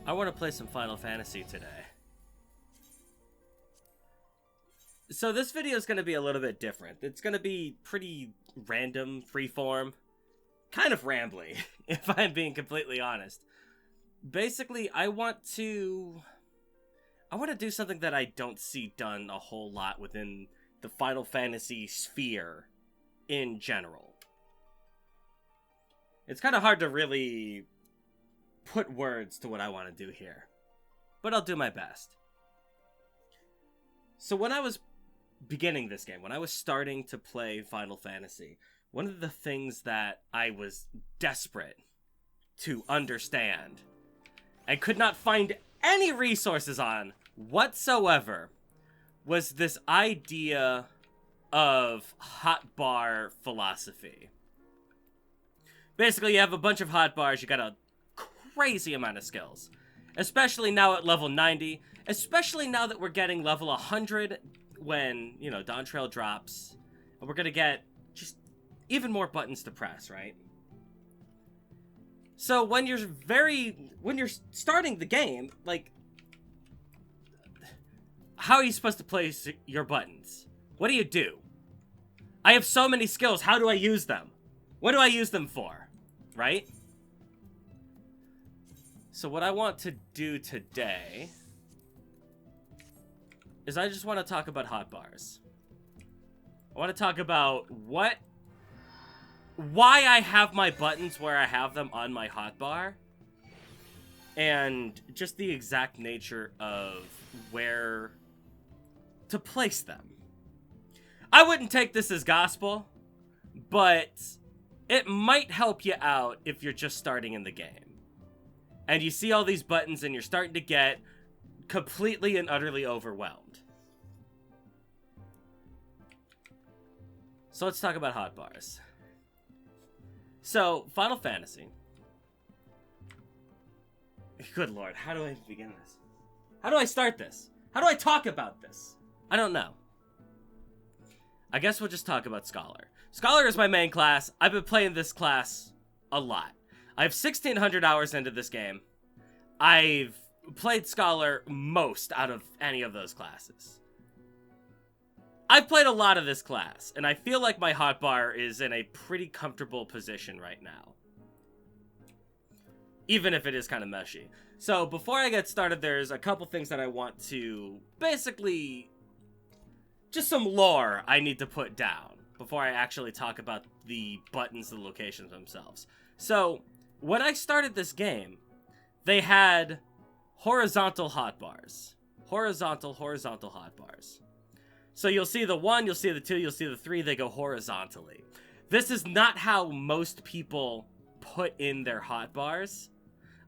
I want to play some Final Fantasy today. So this video is going to be a little bit different. It's going to be pretty random, freeform, kind of rambly, if I'm being completely honest. Basically, I want to do something that I don't see done a whole lot within the Final Fantasy sphere in general. It's kind of hard to really put words to what I want to do here, but I'll do my best. So when I was beginning this game, when I was starting to play Final Fantasy, one of the things that I was desperate to understand and could not find any resources on whatsoever was this idea of Hotbar philosophy. Basically, you have a bunch of hotbars, you got a crazy amount of skills. Especially now at level 90, especially now that we're getting level 100 when, you know, Dawn Trail drops. And we're gonna get just even more buttons to press, right? So when you're starting the game, like, how are you supposed to place your buttons? What do you do? I have so many skills, how do I use them? What do I use them for? Right? So what I want to do today is I just want to talk about hotbars. I want to talk about why I have my buttons where I have them on my hotbar, and just the exact nature of where to place them. I wouldn't take this as gospel, but it might help you out if you're just starting in the game. And you see all these buttons and you're starting to get completely and utterly overwhelmed. So let's talk about hotbars. So, Final Fantasy. Good lord, how do I begin this? How do I start this? How do I talk about this? I don't know. I guess we'll just talk about Scholar. Scholar is my main class. I've been playing this class a lot. I have 1,600 hours into this game. I've played Scholar most out of any of those classes. I've played a lot of this class, and I feel like my hotbar is in a pretty comfortable position right now. Even if it is kind of meshy. So, before I get started, there's a couple things that I want to basically... just some lore I need to put down before I actually talk about the buttons, the locations themselves. So, when I started this game, they had horizontal hotbars. Horizontal hotbars. So you'll see the 1, you'll see the 2, you'll see the 3, they go horizontally. This is not how most people put in their hotbars.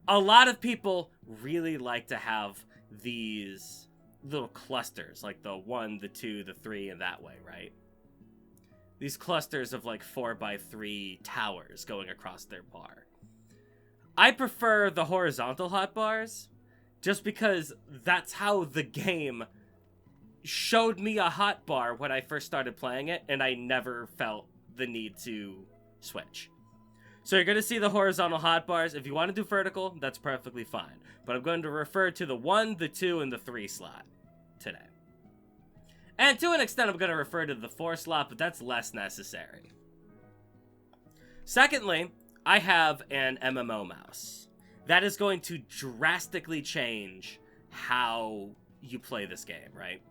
A lot of people really like to have these little clusters, like the 1, the 2, the 3, and that way, right? These clusters of like 4x3 towers going across their bar. I prefer the horizontal hotbars just because that's how the game showed me a hotbar when I first started playing it, and I never felt the need to switch. So you're going to see the horizontal hotbars. If you want to do vertical, that's perfectly fine. But I'm going to refer to the 1, the 2, and the 3 slot today. And to an extent, I'm going to refer to the 4 slot, but that's less necessary. Secondly, I have an MMO mouse. That is going to drastically change how you play this game, right?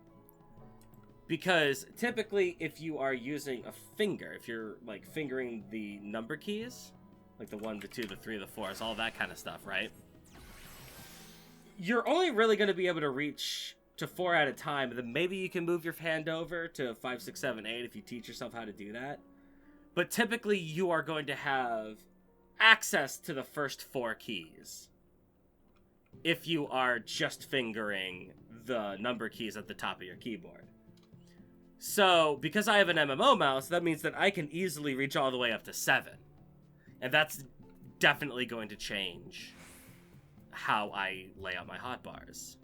Because typically, if you are using a finger, if you're like fingering the number keys, like the 1, the 2, the 3, the 4s, all that kind of stuff, right? You're only really going to be able to reach to 4 at a time, and then maybe you can move your hand over to 5, 6, 7, 8 if you teach yourself how to do that. But typically, you are going to have access to the first 4 keys if you are just fingering the number keys at the top of your keyboard. So, because I have an MMO mouse, that means that I can easily reach all the way up to 7. And that's definitely going to change how I lay out my hotbars.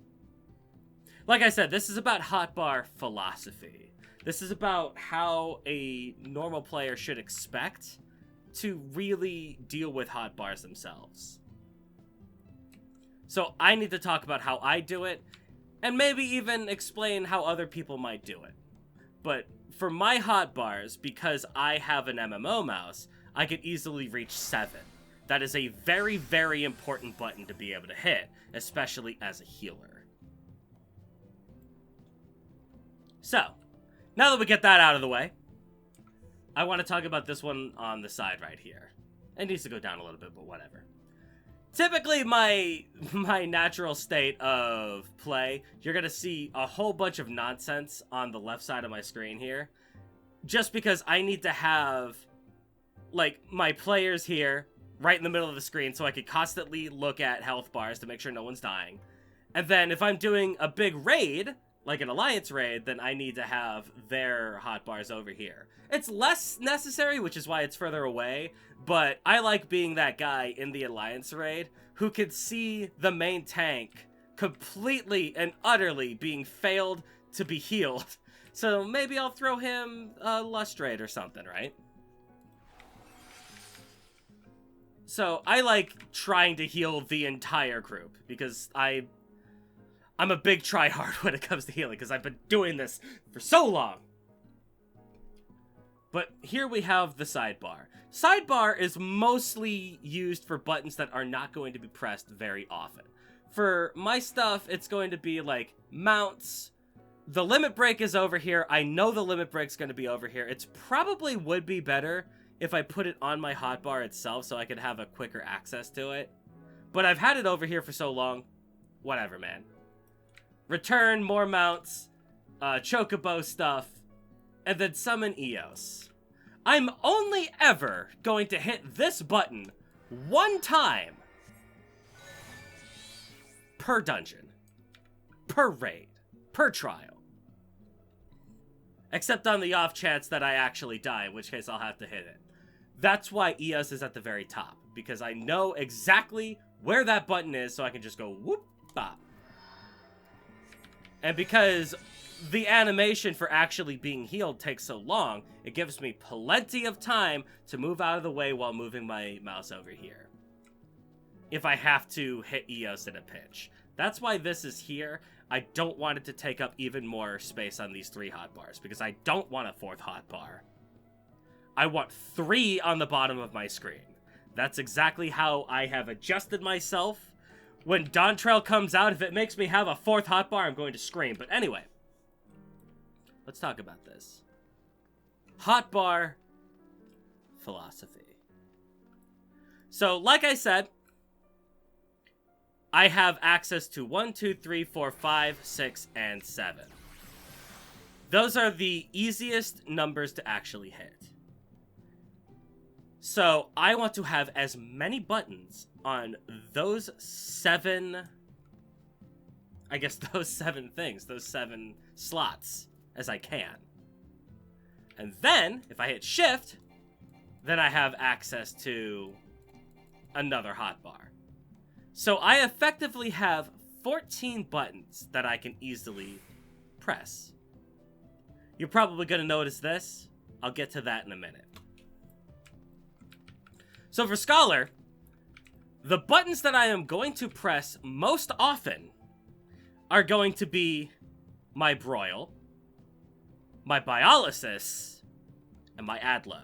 Like I said, this is about hotbar philosophy. This is about how a normal player should expect to really deal with hotbars themselves. So I need to talk about how I do it, and maybe even explain how other people might do it. But for my hotbars, because I have an MMO mouse, I could easily reach 7. That is a very, very important button to be able to hit, especially as a healer. So, now that we get that out of the way, I want to talk about this one on the side right here. It needs to go down a little bit, but whatever. Typically, my natural state of play, you're going to see a whole bunch of nonsense on the left side of my screen here. Just because I need to have, like, my players here right in the middle of the screen so I could constantly look at health bars to make sure no one's dying. And then if I'm doing a big raid, like an alliance raid, then I need to have their hotbars over here. It's less necessary, which is why it's further away, but I like being that guy in the alliance raid who could see the main tank completely and utterly being failed to be healed. So maybe I'll throw him a lust raid or something, right? So I like trying to heal the entire group because I'm a big tryhard when it comes to healing because I've been doing this for so long. But here we have the sidebar. Sidebar is mostly used for buttons that are not going to be pressed very often. For my stuff, it's going to be like mounts. The limit break is over here. I know the limit break's going to be over here. It's probably would be better if I put it on my hotbar itself so I could have a quicker access to it. But I've had it over here for so long. Whatever, man. Return, more mounts, chocobo stuff, and then summon Eos. I'm only ever going to hit this button one time per dungeon, per raid, per trial. Except on the off chance that I actually die, in which case I'll have to hit it. That's why Eos is at the very top, because I know exactly where that button is, so I can just go whoop, bop. And because the animation for actually being healed takes so long, it gives me plenty of time to move out of the way while moving my mouse over here. If I have to hit Eos in a pinch. That's why this is here. I don't want it to take up even more space on these 3 hotbars, because I don't want a 4th hotbar. I want 3 on the bottom of my screen. That's exactly how I have adjusted myself. When Dawntrail comes out, if it makes me have a 4th hotbar, I'm going to scream. But anyway, let's talk about this. Hotbar philosophy. So, like I said, I have access to 1, 2, 3, 4, 5, 6, and 7. Those are the easiest numbers to actually hit. So, I want to have as many buttons on those 7... I guess those 7 things, those 7 slots, as I can. And then, if I hit shift, then I have access to another hotbar. So I effectively have 14 buttons that I can easily press. You're probably going to notice this. I'll get to that in a minute. So for Scholar, the buttons that I am going to press most often are going to be my Broil, my Biolysis, and my Adlo.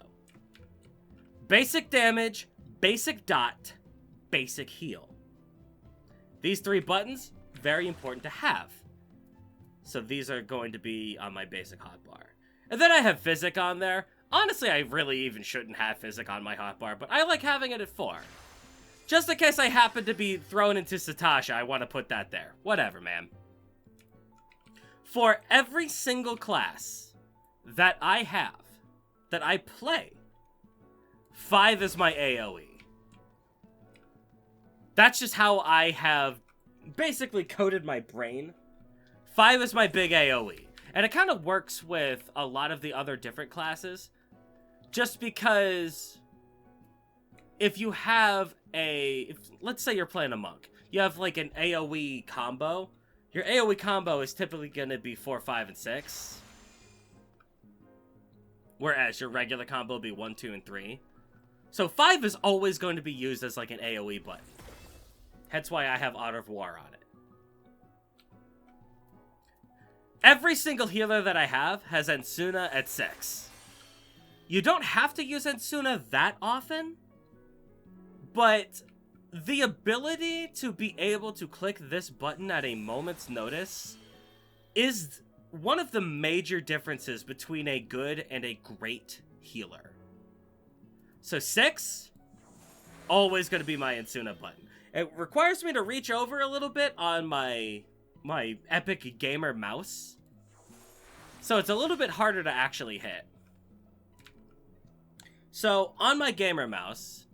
Basic damage, basic dot, basic heal. These 3 buttons, very important to have. So these are going to be on my basic hotbar. And then I have Physic on there. Honestly, I really even shouldn't have Physic on my hotbar, but I like having it at 4. Just in case I happen to be thrown into Satasha, I want to put that there. Whatever, man. For every single class that I have, that I play, 5 is my AoE. That's just how I have basically coded my brain. 5 is my big AoE. And it kind of works with a lot of the other different classes. Just because if you have let's say you're playing a monk. You have like an AoE combo. Your AoE combo is typically going to be 4, 5, and 6. Whereas your regular combo will be 1, 2, and 3. So 5 is always going to be used as like an AoE button. Hence why I have Art of War on it. Every single healer that I have has Ensuna at 6. You don't have to use Ensuna that often, but the ability to be able to click this button at a moment's notice is one of the major differences between a good and a great healer. So 6, always going to be my Ensuna button. It requires me to reach over a little bit on my Epic Gamer mouse, so it's a little bit harder to actually hit. So on my gamer mouse,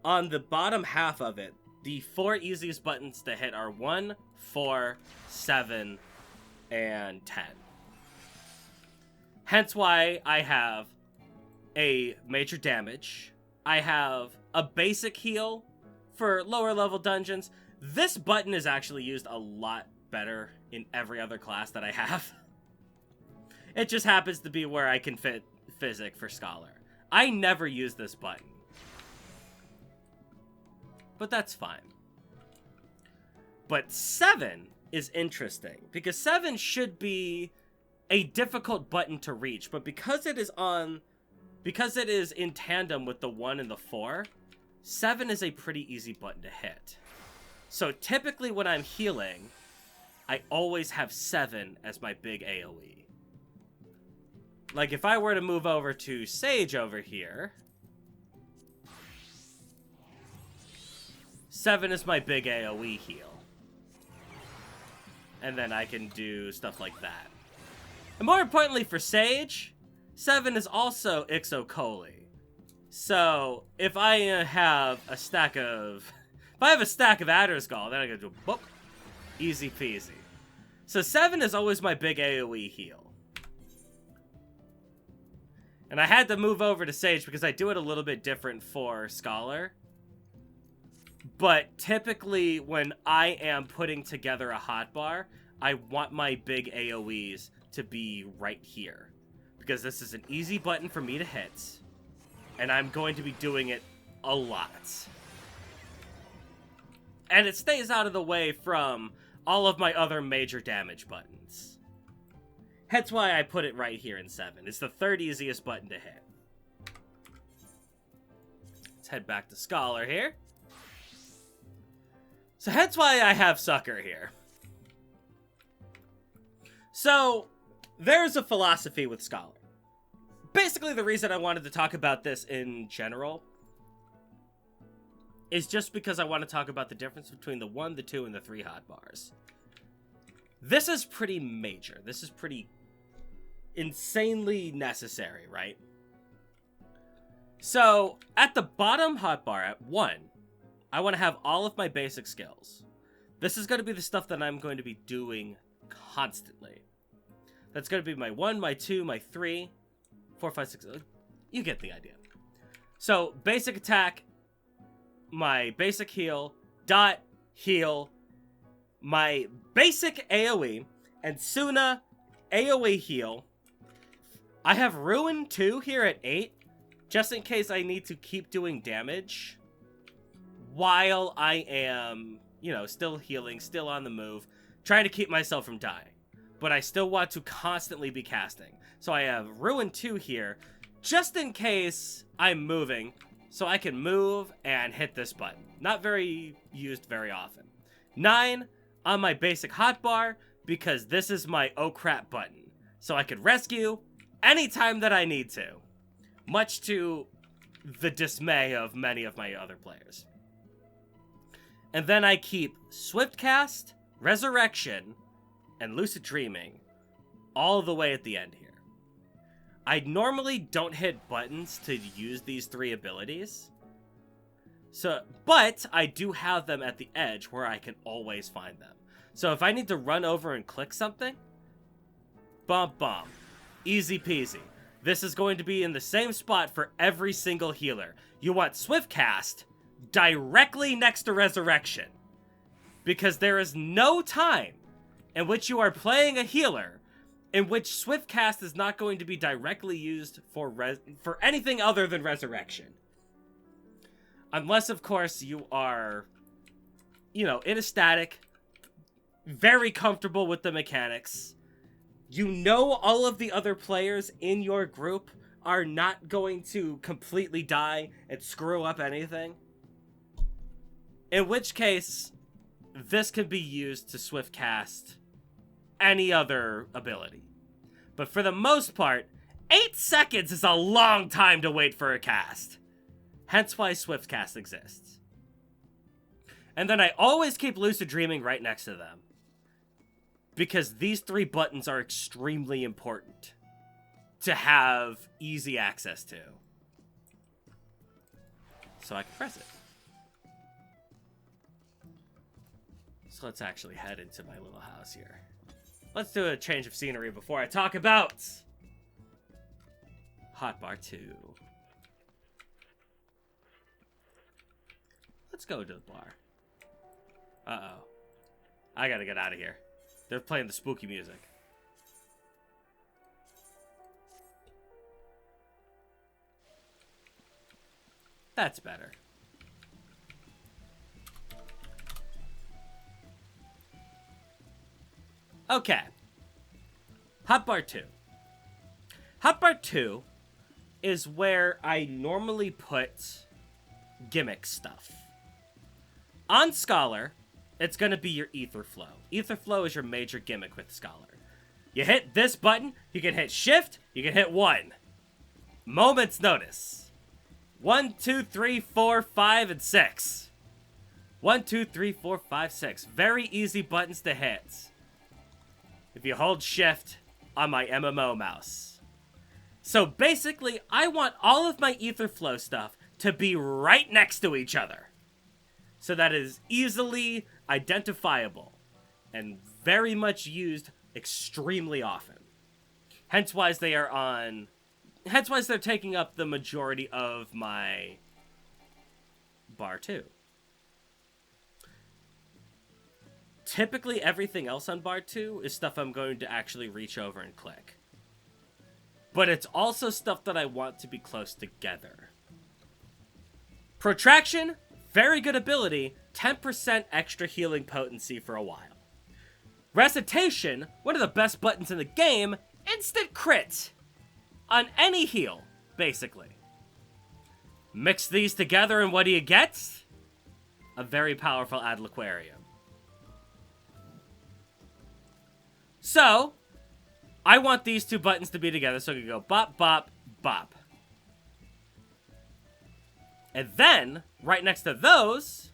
on the bottom half of it, the 4 easiest buttons to hit are 1, 4, 7, and 10. Hence why I have a major damage. I have a basic heal for lower level dungeons. This button is actually used a lot better in every other class that I have. It just happens to be where I can fit Physic for Scholar. I never use this button, but that's fine. But 7 is interesting, because 7 should be a difficult button to reach, but because it is in tandem with the 1 and the 4, 7 is a pretty easy button to hit. So typically when I'm healing, I always have 7 as my big AoE. Like if I were to move over to Sage over here, 7 is my big AoE heal. And then I can do stuff like that. And more importantly for Sage, 7 is also Ixocoli. So if I have a stack of Adderskull, then I can do boop. Easy peasy. So 7 is always my big AoE heal. And I had to move over to Sage because I do it a little bit different for Scholar. But typically when I am putting together a hotbar, I want my big AoEs to be right here. Because this is an easy button for me to hit. And I'm going to be doing it a lot. And it stays out of the way from all of my other major damage buttons. Hence why I put it right here in 7. It's the 3rd easiest button to hit. Let's head back to Scholar here. So hence why I have Sucker here. So, there's a philosophy with Scholar. Basically, the reason I wanted to talk about this in general is just because I want to talk about the difference between the 1, the 2, and the 3 hotbars. This is pretty major. This is pretty insanely necessary, right? So, at the bottom hotbar, at 1, I want to have all of my basic skills. This is going to be the stuff that I'm going to be doing constantly. That's going to be my 1, my 2, my 3, 4, 5, 6. You get the idea. So, basic attack, my basic heal, dot, heal, my basic AoE, and Suna, AoE heal. I have Ruin 2 here at 8, just in case I need to keep doing damage while I am, still healing, still on the move, trying to keep myself from dying. But I still want to constantly be casting. So I have Ruin 2 here, just in case I'm moving, so I can move and hit this button. Not very used very often. 9 on my basic hotbar, because this is my oh crap button. So I could rescue anytime that I need to. Much to the dismay of many of my other players. And then I keep Swift Cast, Resurrection, and Lucid Dreaming all the way at the end here. I normally don't hit buttons to use these 3 abilities. But I do have them at the edge where I can always find them. So if I need to run over and click something, bump, bump. Easy peasy. This is going to be in the same spot for every single healer. You want Swift Cast directly next to Resurrection. Because there is no time in which you are playing a healer in which Swift Cast is not going to be directly used for anything other than Resurrection. Unless, of course, you are in a static, very comfortable with the mechanics. You know all of the other players in your group are not going to completely die and screw up anything. In which case, this can be used to swift cast any other ability. But for the most part, 8 seconds is a long time to wait for a cast. Hence why swift cast exists. And then I always keep Lucid Dreaming right next to them, because these 3 buttons are extremely important to have easy access to. So I can press it. So let's actually head into my little house here. Let's do a change of scenery before I talk about Hotbar 2. Let's go to the bar. Uh-oh. I gotta get out of here. They're playing the spooky music. That's better. Okay. Hotbar 2. Hotbar 2 is where I normally put gimmick stuff. On Scholar, it's going to be your Ether Flow. Ether Flow is your major gimmick with Scholar. You hit this button, you can hit Shift, you can hit 1. Moment's notice. 1, 2, 3, 4, 5, and 6. 1, 2, 3, 4, 5, 6. Very easy buttons to hit. If you hold Shift on my MMO mouse. So basically, I want all of my Ether Flow stuff to be right next to each other, so that it is easily identifiable and very much used extremely often. Hence why they're taking up the majority of my bar 2. Typically, everything else on bar 2 is stuff I'm going to actually reach over and click. But it's also stuff that I want to be close together. Protraction, very good ability, 10% extra healing potency for a while. Recitation, one of the best buttons in the game, instant crit on any heal, basically. Mix these together and what do you get? A very powerful Adlaquarium. So, I want these 2 buttons to be together, so I can go bop, bop, bop. And then, right next to those,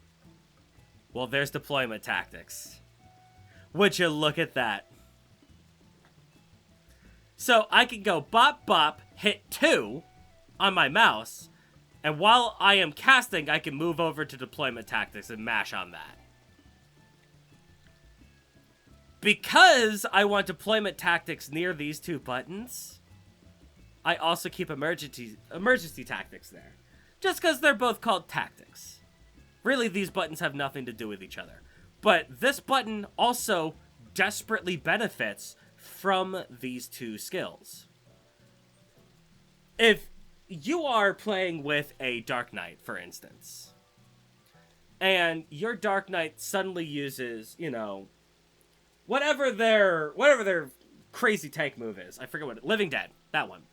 well, there's deployment tactics. Would you look at that? So I can go bop, bop, hit 2 on my mouse, and while I am casting, I can move over to deployment tactics and mash on that. Because I want deployment tactics near these 2 buttons, I also keep emergency tactics there. Just because they're both called tactics. Really, these buttons have nothing to do with each other. But this button also desperately benefits from these 2 skills. If you are playing with a Dark Knight, for instance, and your Dark Knight suddenly uses, whatever their crazy tank move is. I forget what Living Dead, that one.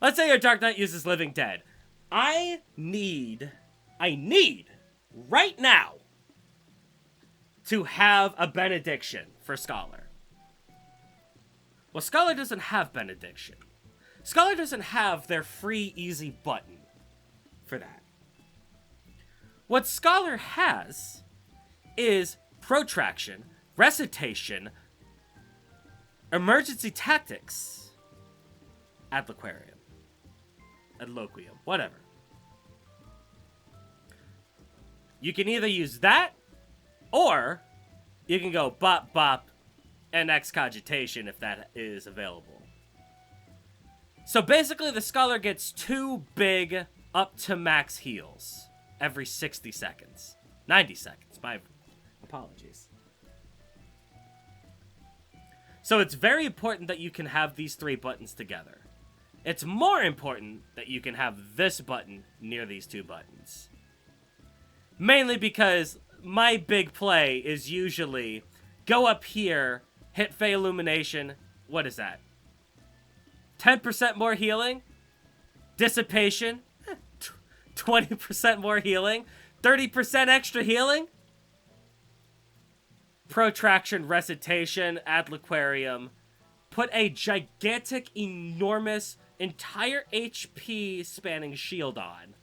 Let's say your Dark Knight uses Living Dead. I need right now to have a benediction for Scholar. Well, Scholar doesn't have benediction. Scholar doesn't have their free easy button for that. What Scholar has is protraction, recitation, emergency tactics, Adlaquarium, Adloquium, whatever. You can either use that, or you can go bop bop and excogitation if that is available. So basically the Scholar gets 2 big up to max heals every 60 seconds. 90 seconds, my apologies. So it's very important that you can have these 3 buttons together. It's more important that you can have this button near these 2 buttons. Mainly because my big play is usually go up here, hit Fey Illumination. What is that? 10% more healing? Dissipation? 20% more healing? 30% extra healing? Protraction, Recitation, Adliquarium. Put a gigantic, enormous, entire HP spanning shield on.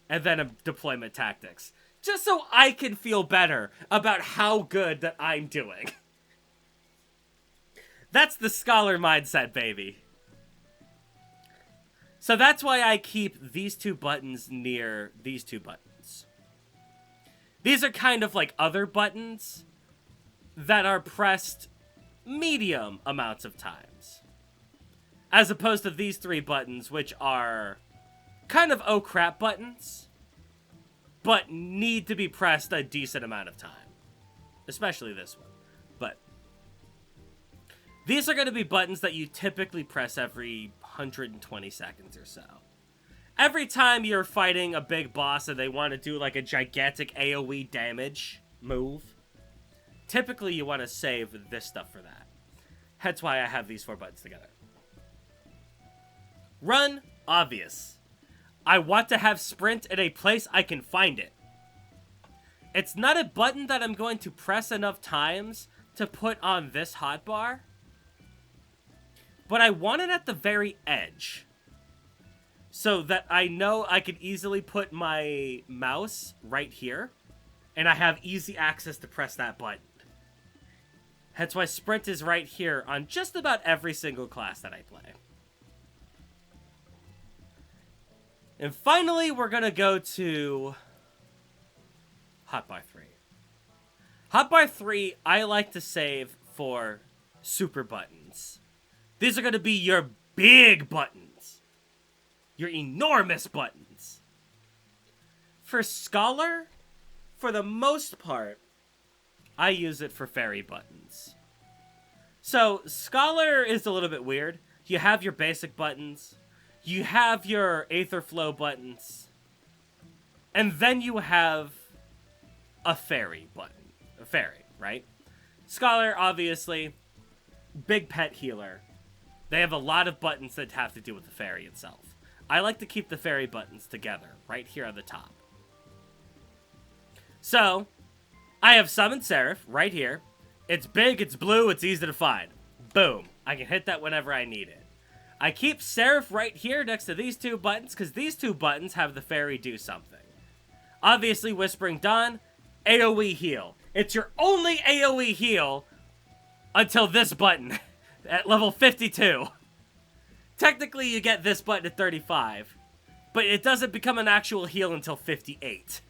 And then a deployment tactics. Just so I can feel better about how good that I'm doing. That's the scholar mindset, baby. So that's why I keep these two buttons near these two buttons. These are kind of like other buttons that are pressed medium amounts of times. As opposed to these three buttons, which are kind of oh crap buttons, but need to be pressed a decent amount of time. Especially this one. But these are going to be buttons that you typically press every 120 seconds or so. Every time you're fighting a big boss and they want to do like a gigantic AoE damage move, typically you want to save this stuff for that. Hence why I have these four buttons together. Run, obvious. I want to have sprint in a place I can find it. It's not a button that I'm going to press enough times to put on this hotbar, but I want it at the very edge so that I know I could easily put my mouse right here and I have easy access to press that button. Hence why sprint is right here on just about every single class that I play. And finally, we're going to go to Hotbar 3. Hotbar 3, I like to save for super buttons. These are going to be your big buttons. Your enormous buttons. For Scholar, for the most part, I use it for fairy buttons. So, Scholar is a little bit weird. You have your basic buttons. You have your Aether Flow buttons. And then you have a fairy button. A fairy, right? Scholar, obviously, big pet healer. They have a lot of buttons that have to do with the fairy itself. I like to keep the fairy buttons together, right here on the top. So, I have Summon Seraph right here. It's big, it's blue, it's easy to find. Boom. I can hit that whenever I need it. I keep Seraph right here next to these two buttons because these two buttons have the fairy do something. Obviously, Whispering Dawn, AoE heal. It's your only AoE heal until this button at level 52. Technically, you get this button at 35, but it doesn't become an actual heal until 58.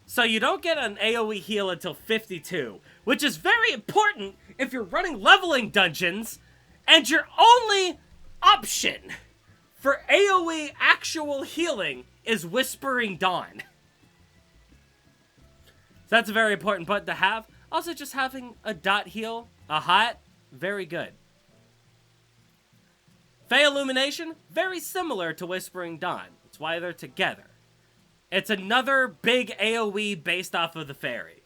So you don't get an AoE heal until 52, which is very important if you're running leveling dungeons, and your only option for AoE actual healing is Whispering Dawn. So that's a very important button to have. Also, just having a dot heal, a hot, very good. Fey Illumination, very similar to Whispering Dawn. That's why they're together. It's another big AoE based off of the fairy.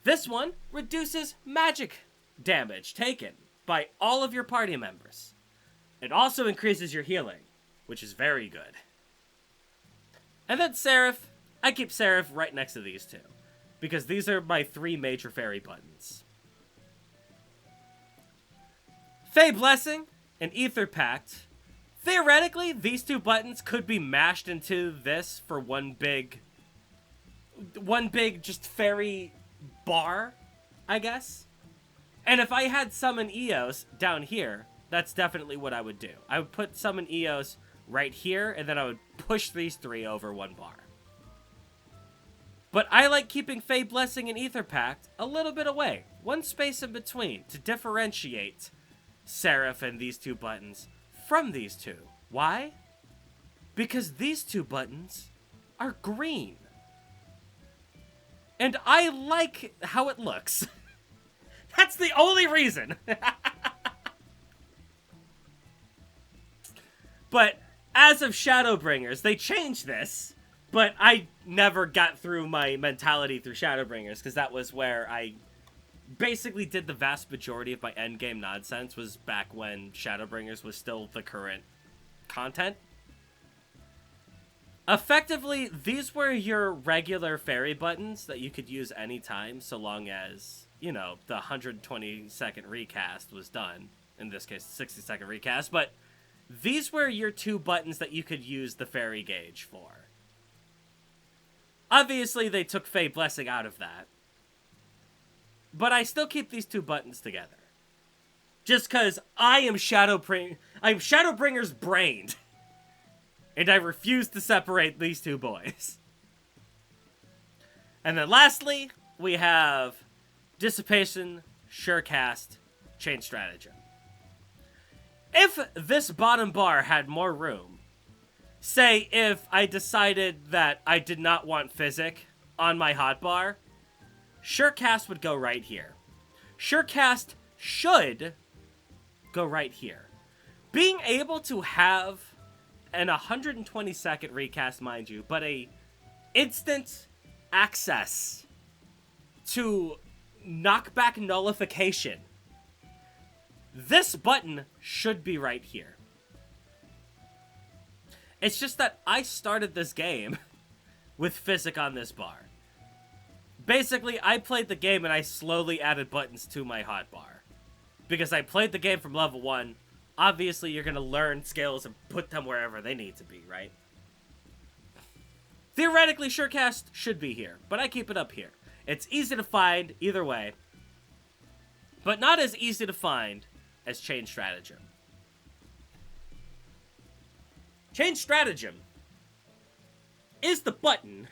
This one reduces magic damage taken by all of your party members. It also increases your healing, which is very good. And then Seraph, I keep Seraph right next to these two, because these are my three major fairy buttons. Fey Blessing and Ether Pact. Theoretically, these two buttons could be mashed into this for one big just fairy bar, I guess. And if I had Summon Eos down here, that's definitely what I would do. I would put Summon Eos right here, and then I would push these three over one bar. But I like keeping Fey Blessing and Ether Pact a little bit away, one space in between, to differentiate Seraph and these two buttons from these two. Why? Because these two buttons are green. And I like how it looks. That's the only reason. But as of Shadowbringers, they changed this But I never got through my mentality through Shadowbringers, because that was where I basically did the vast majority of my endgame nonsense, was back when Shadowbringers was still the current content. Effectively, these were your regular fairy buttons that you could use anytime, so long as, you know, the 120-second recast was done. In this case, 60-second recast, but these were your two buttons that you could use the fairy gauge for. Obviously, they took Fey Blessing out of that. But I still keep these two buttons together. Just because I'm Shadowbringer's brained. And I refuse to separate these two boys. And then lastly, we have Dissipation, Surecast, Chain Stratagem. If this bottom bar had more room, say if I decided that I did not want Physic on my hotbar, Surecast would go right here. Surecast should go right here. Being able to have an 120-second recast, mind you, but a instant access to knockback nullification. This button should be right here. It's just that I started this game with Physic on this bar. Basically, I played the game and I slowly added buttons to my hotbar. Because I played the game from level 1. Obviously, you're going to learn skills and put them wherever they need to be, right? Theoretically, Surecast should be here, but I keep it up here. It's easy to find either way, but not as easy to find as Chain Stratagem. Chain Stratagem is the button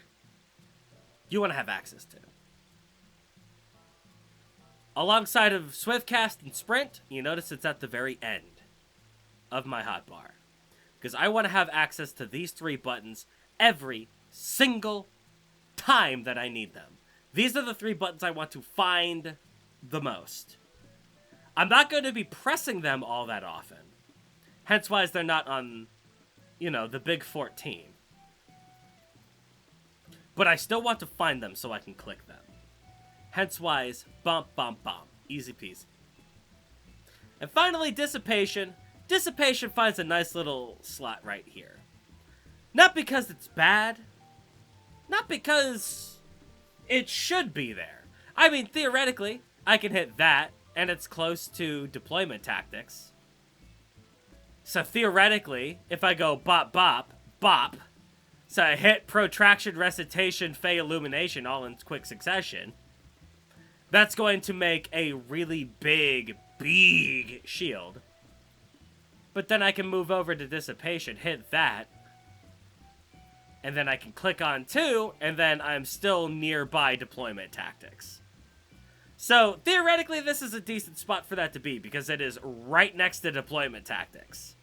you want to have access to. Alongside of Swiftcast and Sprint, you notice it's at the very end of my hotbar. Because I want to have access to these three buttons every single time that I need them. These are the three buttons I want to find the most. I'm not going to be pressing them all that often. Hence why they're not on, you know, the big 14. But I still want to find them so I can click them. Hence why, bump, bump, bump. Easy peasy. And finally, Dissipation. Dissipation finds a nice little slot right here. Not because it's bad. Not because it should be there. I mean, theoretically, I can hit that, and it's close to deployment tactics. So theoretically, if I go bop, bop, bop, so I hit Protraction, Recitation, Fey Illumination all in quick succession, that's going to make a really big shield. But then I can move over to Dissipation, hit that, and then I can click on 2, and then I'm still nearby deployment tactics. So, theoretically, this is a decent spot for that to be, because it is right next to deployment tactics.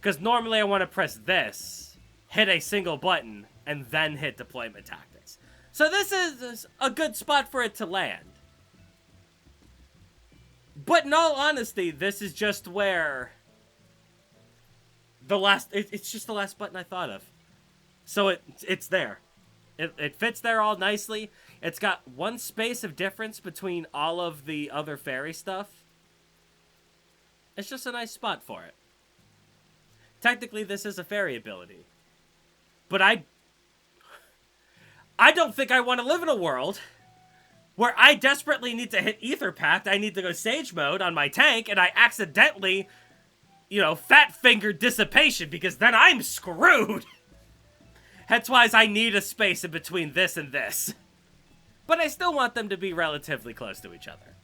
Because normally I want to press this, hit a single button, and then hit deployment tactics. So this is a good spot for it to land. But in all honesty, this is just where it's just the last button I thought of. So it's there. It fits there all nicely. It's got one space of difference between all of the other fairy stuff. It's just a nice spot for it. Technically, this is a fairy ability. But I don't think I want to live in a world where I desperately need to hit Ether Pact, I need to go Sage Mode on my tank, and I accidentally, you know, fat-fingered Dissipation, because then I'm screwed! Hence why I need a space in between this and this. But I still want them to be relatively close to each other.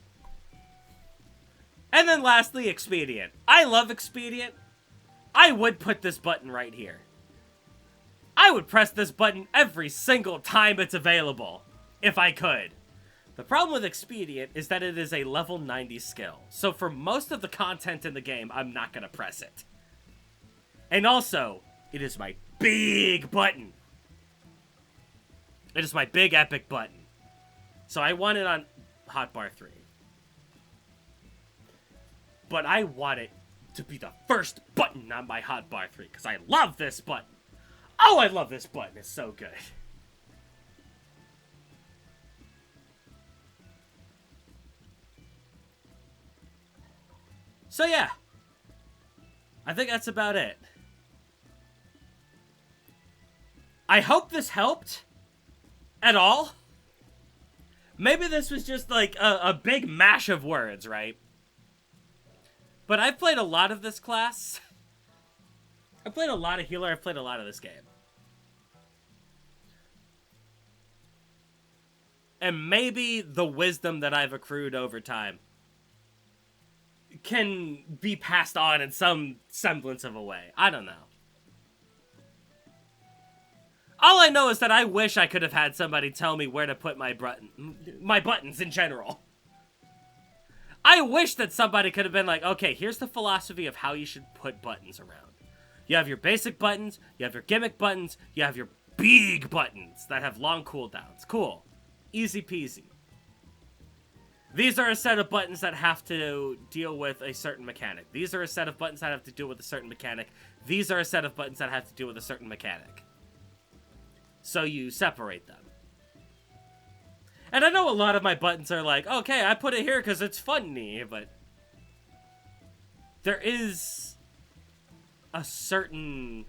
And then lastly, Expedient. I love Expedient. I would put this button right here. I would press this button every single time it's available, if I could. The problem with Expedient is that it is a level 90 skill, so for most of the content in the game, I'm not going to press it. And also, it is my big button. It is my big epic button. So I want it on Hotbar 3. But I want it to be the first button on my Hotbar 3, because I love this button. Oh, I love this button. It's so good. So yeah, I think that's about it. I hope this helped at all. Maybe this was just like a big mash of words, right? But I've played a lot of this class. I've played a lot of healer. I've played a lot of this game. And maybe the wisdom that I've accrued over time can be passed on in some semblance of a way. I don't know. All I know is that I wish I could have had somebody tell me where to put my buttons in general. I wish that somebody could have been like, okay, here's the philosophy of how you should put buttons around. You have your basic buttons, you have your gimmick buttons, you have your big buttons that have long cooldowns. Cool. Easy peasy. These are a set of buttons that have to deal with a certain mechanic. These are a set of buttons that have to deal with a certain mechanic. These are a set of buttons that have to deal with a certain mechanic. So you separate them. And I know a lot of my buttons are like, okay, I put it here because it's funny, but there is a certain...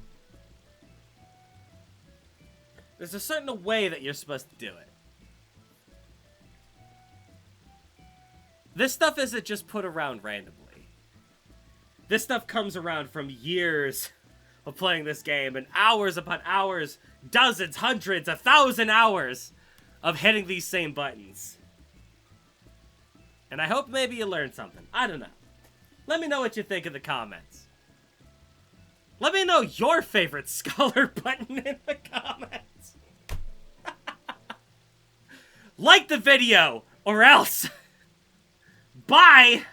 There's a certain way that you're supposed to do it. This stuff isn't just put around randomly. This stuff comes around from years of playing this game and hours upon hours, dozens, hundreds, 1,000 hours of hitting these same buttons. And I hope maybe you learned something. I don't know. Let me know what you think in the comments. Let me know your favorite Scholar button in the comments. Like the video, or else... Bye!